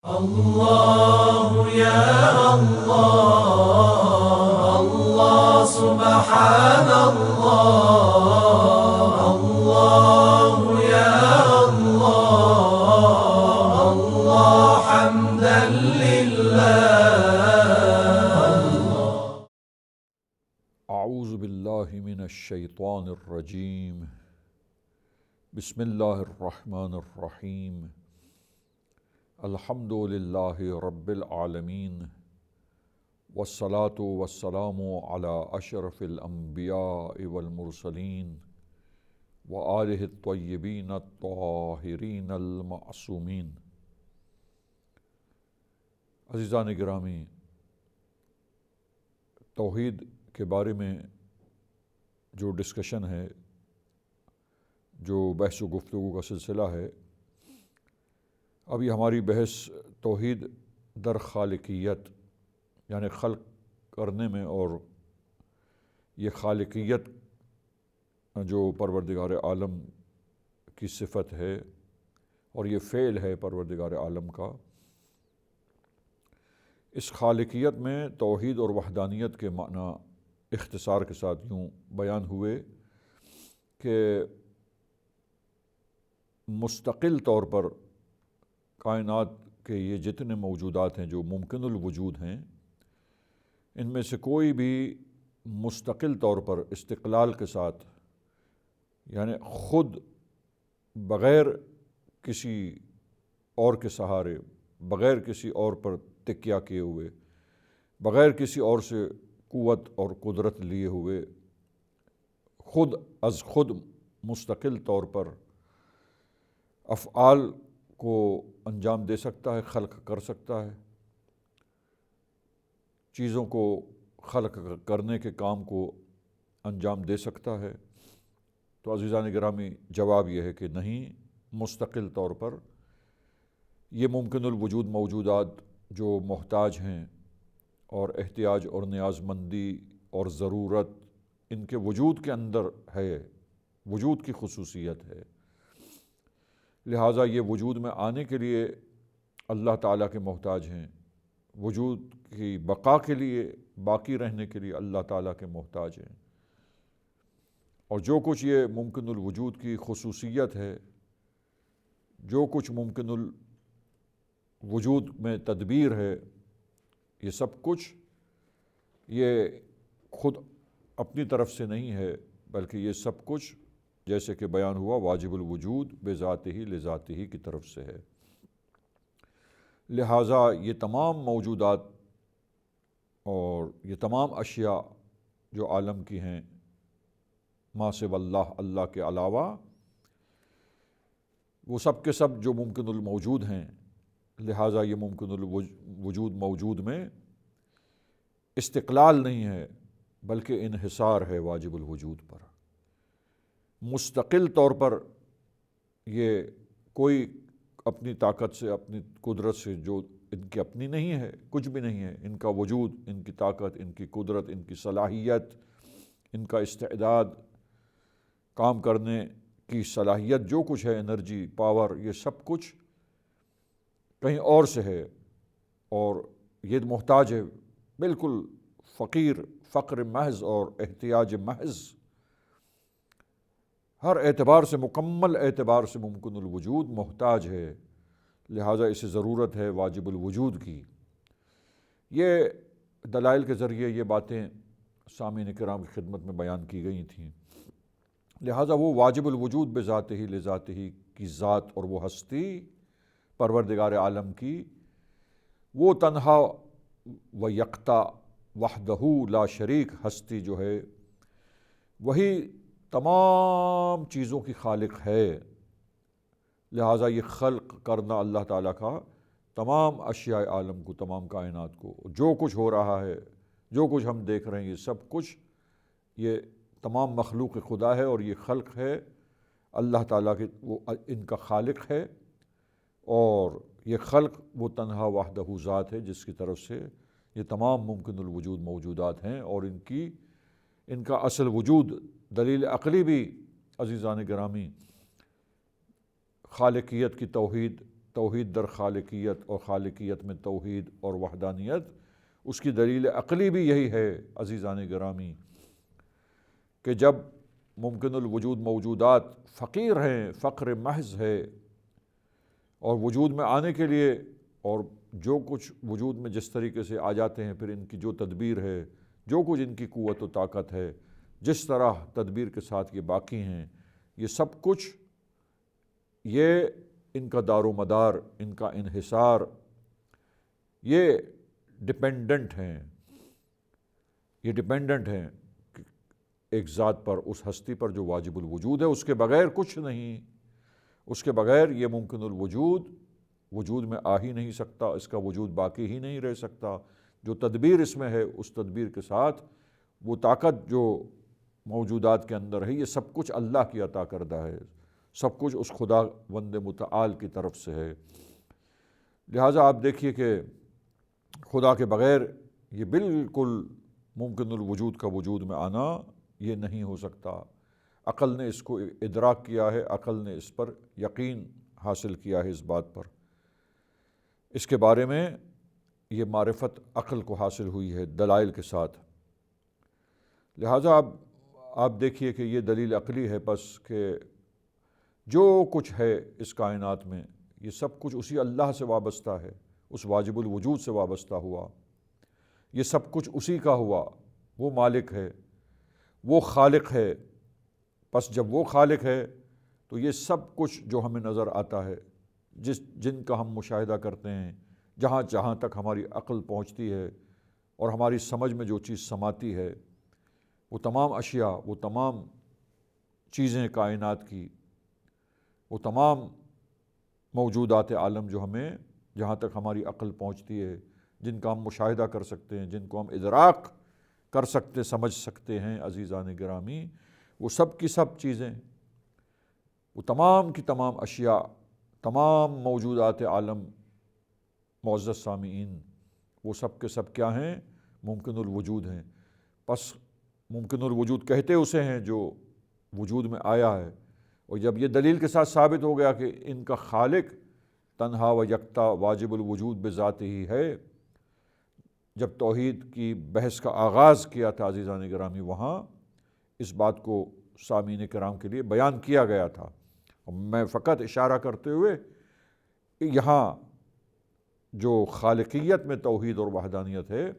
الله يا الله، الله سبحان الله، الله يا الله، الله حمدا لله. اعوذ باللہ من الشیطان الرجیم، بسم اللہ الرحمن الرحیم، الحمد للہ رب العالمین، والصلاة والسلام علی اشرف الانبیاء والمرسلین وآلہ الطیبین الطاہرین المعصومین۔ عزیزان گرامی، توحید کے بارے میں جو ڈسکشن ہے، جو بحث و گفتگو کا سلسلہ ہے، ابھی ہماری بحث توحید در خالقیت یعنی خلق کرنے میں، اور یہ خالقیت جو پروردگار عالم کی صفت ہے اور یہ فعل ہے پروردگار عالم کا، اس خالقیت میں توحید اور وحدانیت کے معنی اختصار کے ساتھ یوں بیان ہوئے کہ مستقل طور پر کائنات کے یہ جتنے موجودات ہیں جو ممکن الوجود ہیں، ان میں سے کوئی بھی مستقل طور پر استقلال کے ساتھ، یعنی خود بغیر کسی اور کے سہارے، بغیر کسی اور پر تکیہ کیے ہوئے، بغیر کسی اور سے قوت اور قدرت لیے ہوئے، خود از خود مستقل طور پر افعال کو انجام دے سکتا ہے، خلق کر سکتا ہے، چیزوں کو خلق کرنے کے کام کو انجام دے سکتا ہے۔ تو عزیزان گرامی، جواب یہ ہے کہ نہیں، مستقل طور پر یہ ممکن الوجود موجودات جو محتاج ہیں اور احتیاج اور نیاز مندی اور ضرورت ان کے وجود کے اندر ہے، وجود کی خصوصیت ہے، لہٰذا یہ وجود میں آنے کے لیے اللہ تعالیٰ کے محتاج ہیں، وجود کی بقا کے لیے، باقی رہنے کے لیے اللہ تعالیٰ کے محتاج ہیں، اور جو کچھ یہ ممکن الوجود کی خصوصیت ہے، جو کچھ ممکن الوجود میں تدبیر ہے، یہ سب کچھ یہ خود اپنی طرف سے نہیں ہے، بلکہ یہ سب کچھ جیسے کہ بیان ہوا واجب الوجود بذاتہ لذاتہ کی طرف سے ہے۔ لہٰذا یہ تمام موجودات اور یہ تمام اشیاء جو عالم کی ہیں ما سوی اللہ، اللہ کے علاوہ، وہ سب کے سب جو ممکن الموجود ہیں، لہٰذا یہ ممکن الوجود موجود میں استقلال نہیں ہے بلکہ انحصار ہے واجب الوجود پر۔ مستقل طور پر یہ کوئی اپنی طاقت سے، اپنی قدرت سے، جو ان کی اپنی نہیں ہے، کچھ بھی نہیں ہے، ان کا وجود، ان کی طاقت، ان کی قدرت، ان کی صلاحیت، ان کا استعداد، کام کرنے کی صلاحیت، جو کچھ ہے، انرجی، پاور، یہ سب کچھ کہیں اور سے ہے، اور یہ محتاج ہے، بالکل فقیر، فقر محض اور احتیاج محض، ہر اعتبار سے، مکمل اعتبار سے ممکن الوجود محتاج ہے، لہٰذا اسے ضرورت ہے واجب الوجود کی۔ یہ دلائل کے ذریعے یہ باتیں سامعین کرام کی خدمت میں بیان کی گئی تھیں۔ لہٰذا وہ واجب الوجود بذاتہ لذاتہ کی ذات اور وہ ہستی پروردگار عالم کی، وہ تنہا و یکتا وحدہ لا شریک ہستی جو ہے، وہی تمام چیزوں کی خالق ہے۔ لہٰذا یہ خلق کرنا اللہ تعالیٰ کا تمام اشیاء عالم کو، تمام کائنات کو، جو کچھ ہو رہا ہے، جو کچھ ہم دیکھ رہے ہیں، یہ سب کچھ یہ تمام مخلوق خدا ہے، اور یہ خلق ہے اللہ تعالیٰ کے، وہ ان کا خالق ہے، اور یہ خلق وہ تنہا وحدہ ذات ہے جس کی طرف سے یہ تمام ممکن الوجود موجودات ہیں، اور ان کا اصل وجود، دلیل عقلی بھی عزیزان گرامی خالقیت کی توحید توحید در خالقیت اور خالقیت میں توحید اور وحدانیت، اس کی دلیل عقلی بھی یہی ہے عزیزان گرامی کہ جب ممکن الوجود موجودات فقیر ہیں، فقر محض ہے، اور وجود میں آنے کے لیے اور جو کچھ وجود میں جس طریقے سے آ جاتے ہیں، پھر ان کی جو تدبیر ہے، جو کچھ ان کی قوت و طاقت ہے، جس طرح تدبیر کے ساتھ یہ باقی ہیں، یہ سب کچھ یہ ان کا دار و مدار، ان کا انحصار، یہ ڈپینڈنٹ ہیں، یہ ڈپینڈنٹ ہیں ایک ذات پر، اس ہستی پر جو واجب الوجود ہے، اس کے بغیر کچھ نہیں، اس کے بغیر یہ ممکن الوجود وجود میں آ ہی نہیں سکتا، اس کا وجود باقی ہی نہیں رہ سکتا۔ جو تدبیر اس میں ہے، اس تدبیر کے ساتھ وہ طاقت جو موجودات کے اندر ہے، یہ سب کچھ اللہ کی عطا کردہ ہے، سب کچھ اس خدا وند متعال کی طرف سے ہے۔ لہٰذا آپ دیکھیے کہ خدا کے بغیر یہ بالکل ممکن الوجود کا وجود میں آنا یہ نہیں ہو سکتا۔ عقل نے اس کو ادراک کیا ہے، عقل نے اس پر یقین حاصل کیا ہے، اس بات پر، اس کے بارے میں یہ معرفت عقل کو حاصل ہوئی ہے دلائل کے ساتھ۔ لہٰذا آپ دیکھیے کہ یہ دلیل عقلی ہے بس کہ جو کچھ ہے اس کائنات میں، یہ سب کچھ اسی اللہ سے وابستہ ہے، اس واجب الوجود سے وابستہ ہوا، یہ سب کچھ اسی کا ہوا، وہ مالک ہے، وہ خالق ہے۔ پس جب وہ خالق ہے تو یہ سب کچھ جو ہمیں نظر آتا ہے، جن کا ہم مشاہدہ کرتے ہیں، جہاں تک ہماری عقل پہنچتی ہے اور ہماری سمجھ میں جو چیز سماتی ہے، وہ تمام اشیاء، وہ تمام چیزیں کائنات کی، وہ تمام موجودات عالم جو ہمیں جہاں تک ہماری عقل پہنچتی ہے، جن کا ہم مشاہدہ کر سکتے ہیں، جن کو ہم ادراک کر سکتے، سمجھ سکتے ہیں عزیزان گرامی، وہ سب کی سب چیزیں، وہ تمام کی تمام اشیاء، تمام موجودات عالم، معزز سامعین، وہ سب کے سب کیا ہیں؟ ممکن الوجود ہیں۔ پس ممکن الوجود کہتے اسے ہیں جو وجود میں آیا ہے، اور جب یہ دلیل کے ساتھ ثابت ہو گیا کہ ان کا خالق تنہا و یکتا واجب الوجود بذات ہی ہے، جب توحید کی بحث کا آغاز کیا تھا عزیزان گرامی، وہاں اس بات کو سامعین کرام کے لیے بیان کیا گیا تھا۔ میں فقط اشارہ کرتے ہوئے یہاں جو خالقیت میں توحید اور وحدانیت ہے،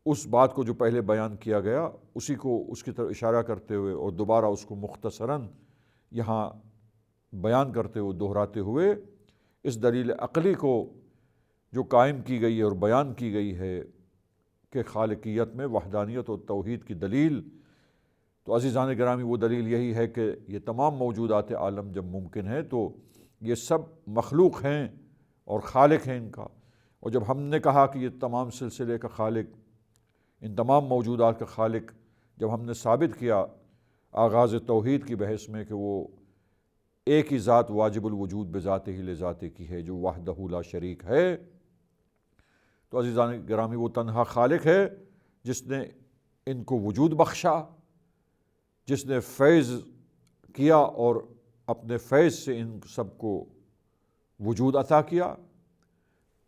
اس بات کو جو پہلے بیان کیا گیا، اسی کو اس کی طرف اشارہ کرتے ہوئے اور دوبارہ اس کو مختصراً یہاں بیان کرتے ہوئے، دہراتے ہوئے، اس دلیل عقلی کو جو قائم کی گئی ہے اور بیان کی گئی ہے کہ خالقیت میں وحدانیت اور توحید کی دلیل، تو عزیزان گرامی وہ دلیل یہی ہے کہ یہ تمام موجودات عالم جب ممکن ہے تو یہ سب مخلوق ہیں اور خالق ہیں ان کا۔ اور جب ہم نے کہا کہ یہ تمام سلسلے کا خالق، ان تمام موجودات کا خالق، جب ہم نے ثابت کیا آغاز توحید کی بحث میں کہ وہ ایک ہی ذات واجب الوجود بذاتہ ہی لذاتہ کی ہے، جو وحدہ لا شریک ہے، تو عزیزان گرامی وہ تنہا خالق ہے جس نے ان کو وجود بخشا، جس نے فیض کیا اور اپنے فیض سے ان سب کو وجود عطا کیا۔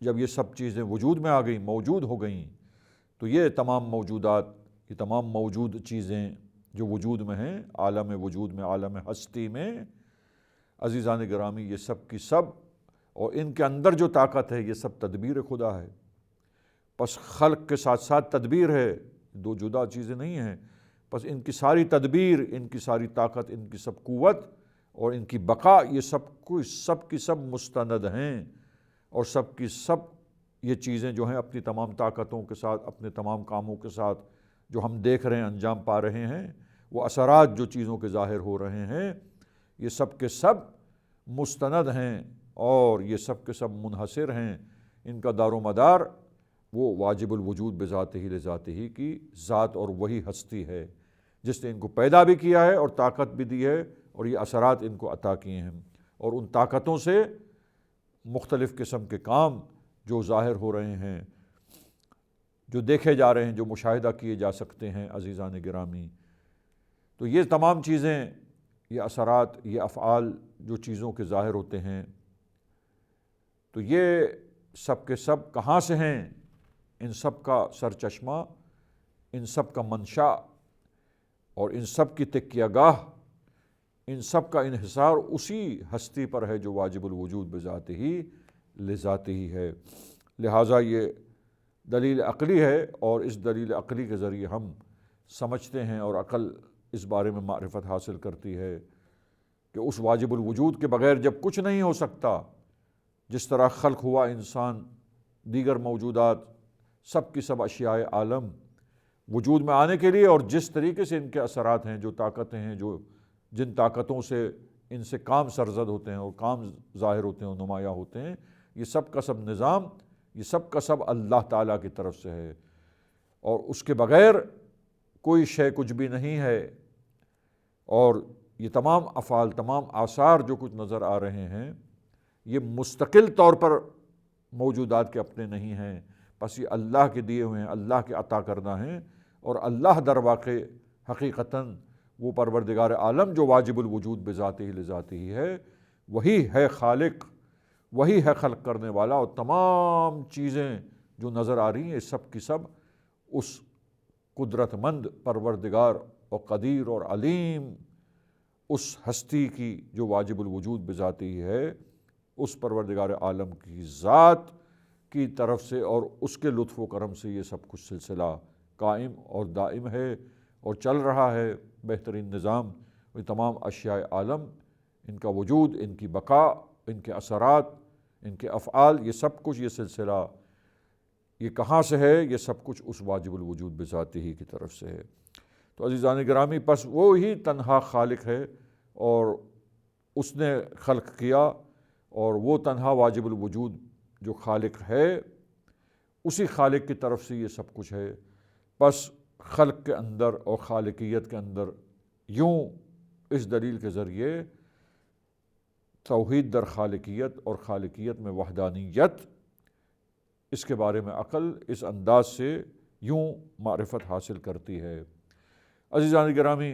جب یہ سب چیزیں وجود میں آ گئیں، موجود ہو گئیں، تو یہ تمام موجودات، یہ تمام موجود چیزیں جو وجود میں ہیں، عالم وجود میں، عالم ہستی میں، عزیزان گرامی یہ سب کی سب، اور ان کے اندر جو طاقت ہے، یہ سب تدبیر خدا ہے۔ پس خلق کے ساتھ ساتھ تدبیر ہے، دو جدا چیزیں نہیں ہیں۔ پس ان کی ساری تدبیر، ان کی ساری طاقت، ان کی سب قوت اور ان کی بقا، یہ سب کی سب مستند ہیں، اور سب کی سب یہ چیزیں جو ہیں اپنی تمام طاقتوں کے ساتھ، اپنے تمام کاموں کے ساتھ جو ہم دیکھ رہے ہیں، انجام پا رہے ہیں، وہ اثرات جو چیزوں کے ظاہر ہو رہے ہیں، یہ سب کے سب مستند ہیں اور یہ سب کے سب منحصر ہیں۔ ان کا دار و مدار وہ واجب الوجود بذاتہ ہی لذاتہ ہی کی ذات اور وہی ہستی ہے جس نے ان کو پیدا بھی کیا ہے اور طاقت بھی دی ہے اور یہ اثرات ان کو عطا کیے ہیں، اور ان طاقتوں سے مختلف قسم کے کام جو ظاہر ہو رہے ہیں، جو دیکھے جا رہے ہیں، جو مشاہدہ کیے جا سکتے ہیں عزیزان گرامی۔ تو یہ تمام چیزیں، یہ اثرات، یہ افعال جو چیزوں کے ظاہر ہوتے ہیں، تو یہ سب کے سب کہاں سے ہیں؟ ان سب کا سر چشمہ، ان سب کا منشا اور ان سب کی تکیہ گاہ، ان سب کا انحصار اسی ہستی پر ہے جو واجب الوجود بذاتہ ہی لذاتہ ہی ہے۔ لہٰذا یہ دلیل عقلی ہے، اور اس دلیل عقلی کے ذریعے ہم سمجھتے ہیں اور عقل اس بارے میں معرفت حاصل کرتی ہے کہ اس واجب الوجود کے بغیر جب کچھ نہیں ہو سکتا، جس طرح خلق ہوا انسان، دیگر موجودات، سب کی سب اشیاء عالم وجود میں آنے کے لیے، اور جس طریقے سے ان کے اثرات ہیں، جو طاقتیں ہیں، جن طاقتوں سے ان سے کام سرزد ہوتے ہیں اور کام ظاہر ہوتے ہیں اور نمایاں ہوتے ہیں، یہ سب کا سب نظام، یہ سب کا سب اللہ تعالیٰ کی طرف سے ہے، اور اس کے بغیر کوئی شے کچھ بھی نہیں ہے۔ اور یہ تمام افعال، تمام آثار جو کچھ نظر آ رہے ہیں، یہ مستقل طور پر موجودات کے اپنے نہیں ہیں، بس یہ اللہ کے دیے ہوئے ہیں، اللہ کے عطا کردہ ہیں، اور اللہ در واقع حقیقتاً وہ پروردگار عالم جو واجب الوجود بذاتہ ہی لذاتہ ہی ہے، وہی ہے خالق، وہی ہے خلق کرنے والا، اور تمام چیزیں جو نظر آ رہی ہیں سب کی سب اس قدرت مند پروردگار اور قدیر اور علیم اس ہستی کی جو واجب الوجود بذاتہ ہی ہے، اس پروردگار عالم کی ذات کی طرف سے اور اس کے لطف و کرم سے یہ سب کچھ سلسلہ قائم اور دائم ہے اور چل رہا ہے بہترین نظام۔ یہ تمام اشیاء عالم، ان کا وجود، ان کی بقا، ان کے اثرات، ان کے افعال، یہ سب کچھ، یہ سلسلہ یہ کہاں سے ہے؟ یہ سب کچھ اس واجب الوجود بذاتہ ہی کی طرف سے ہے۔ تو عزیزان گرامی، پس وہ ہی تنہا خالق ہے اور اس نے خلق کیا، اور وہ تنہا واجب الوجود جو خالق ہے، اسی خالق کی طرف سے یہ سب کچھ ہے۔ پس خلق کے اندر اور خالقیت کے اندر یوں اس دلیل کے ذریعے توحید در خالقیت اور خالقیت میں وحدانیت، اس کے بارے میں عقل اس انداز سے یوں معرفت حاصل کرتی ہے۔ عزیزان گرامی،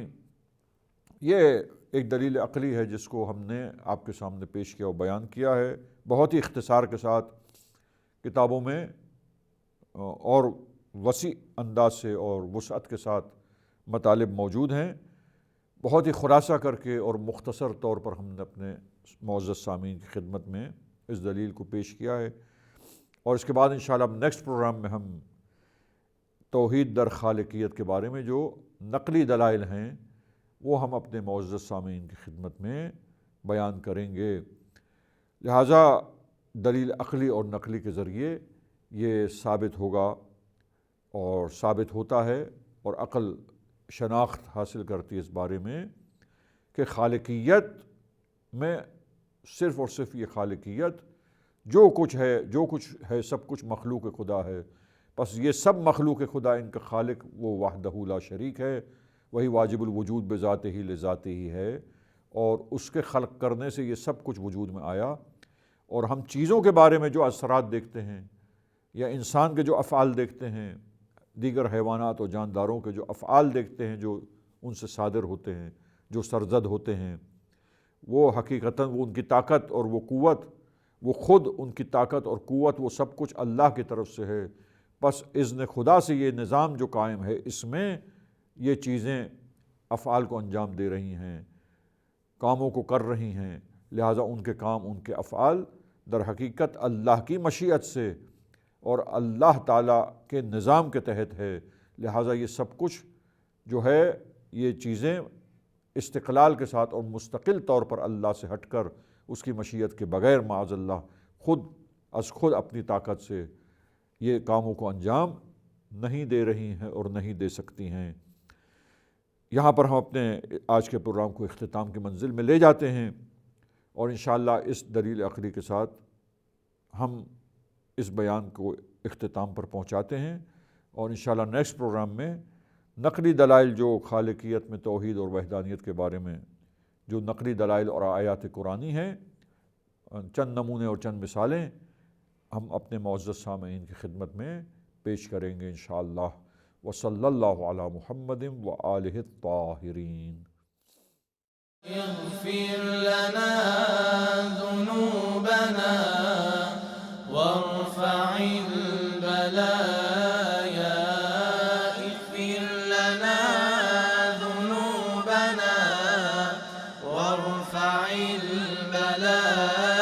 یہ ایک دلیل عقلی ہے جس کو ہم نے آپ کے سامنے پیش کیا اور بیان کیا ہے، بہت ہی اختصار کے ساتھ۔ کتابوں میں اور وسیع انداز سے اور وسعت کے ساتھ مطالب موجود ہیں، بہت ہی خلاصہ کر کے اور مختصر طور پر ہم نے اپنے معزز سامعین کی خدمت میں اس دلیل کو پیش کیا ہے، اور اس کے بعد انشاءاللہ نیکسٹ پروگرام میں ہم توحید در خالقیت کے بارے میں جو نقلی دلائل ہیں وہ ہم اپنے معزز سامعین کی خدمت میں بیان کریں گے۔ لہٰذا دلیل عقلی اور نقلی کے ذریعے یہ ثابت ہوگا اور ثابت ہوتا ہے، اور عقل شناخت حاصل کرتی ہے اس بارے میں کہ خالقیت میں صرف اور صرف یہ خالقیت جو کچھ ہے سب کچھ مخلوق خدا ہے، بس یہ سب مخلوق خدا، ان کا خالق وہ وحدہ لا شریک ہے، وہی واجب الوجود بذاتہ ہی لذاتہ ہی ہے، اور اس کے خلق کرنے سے یہ سب کچھ وجود میں آیا۔ اور ہم چیزوں کے بارے میں جو اثرات دیکھتے ہیں یا انسان کے جو افعال دیکھتے ہیں، دیگر حیوانات اور جانداروں کے جو افعال دیکھتے ہیں جو ان سے صادر ہوتے ہیں، جو سرزد ہوتے ہیں، وہ حقیقتاً وہ ان کی طاقت اور وہ قوت، وہ خود ان کی طاقت اور قوت، وہ سب کچھ اللہ کی طرف سے ہے۔ پس اذن خدا سے یہ نظام جو قائم ہے، اس میں یہ چیزیں افعال کو انجام دے رہی ہیں، کاموں کو کر رہی ہیں، لہٰذا ان کے کام، ان کے افعال در حقیقت اللہ کی مشیت سے اور اللہ تعالیٰ کے نظام کے تحت ہے۔ لہٰذا یہ سب کچھ جو ہے، یہ چیزیں استقلال کے ساتھ اور مستقل طور پر اللہ سے ہٹ کر، اس کی مشیت کے بغیر معاذ اللہ خود اپنی طاقت سے یہ کاموں کو انجام نہیں دے رہی ہیں اور نہیں دے سکتی ہیں۔ یہاں پر ہم اپنے آج کے پروگرام کو اختتام کی منزل میں لے جاتے ہیں، اور انشاءاللہ اس دلیل عقلی کے ساتھ ہم اس بیان کو اختتام پر پہنچاتے ہیں، اور انشاءاللہ نیکسٹ پروگرام میں نقلی دلائل جو خالقیت میں توحید اور وحدانیت کے بارے میں جو نقلی دلائل اور آیات قرآنی ہیں، چند نمونے اور چند مثالیں ہم اپنے معزز سامعین کی خدمت میں پیش کریں گے انشاءاللہ۔ وصلی اللہ علی محمد وآلہ الطاہرین۔ اغفر لنا ذنوبنا وارفع البلايا اغفر لنا ذنوبنا وارفع البلايا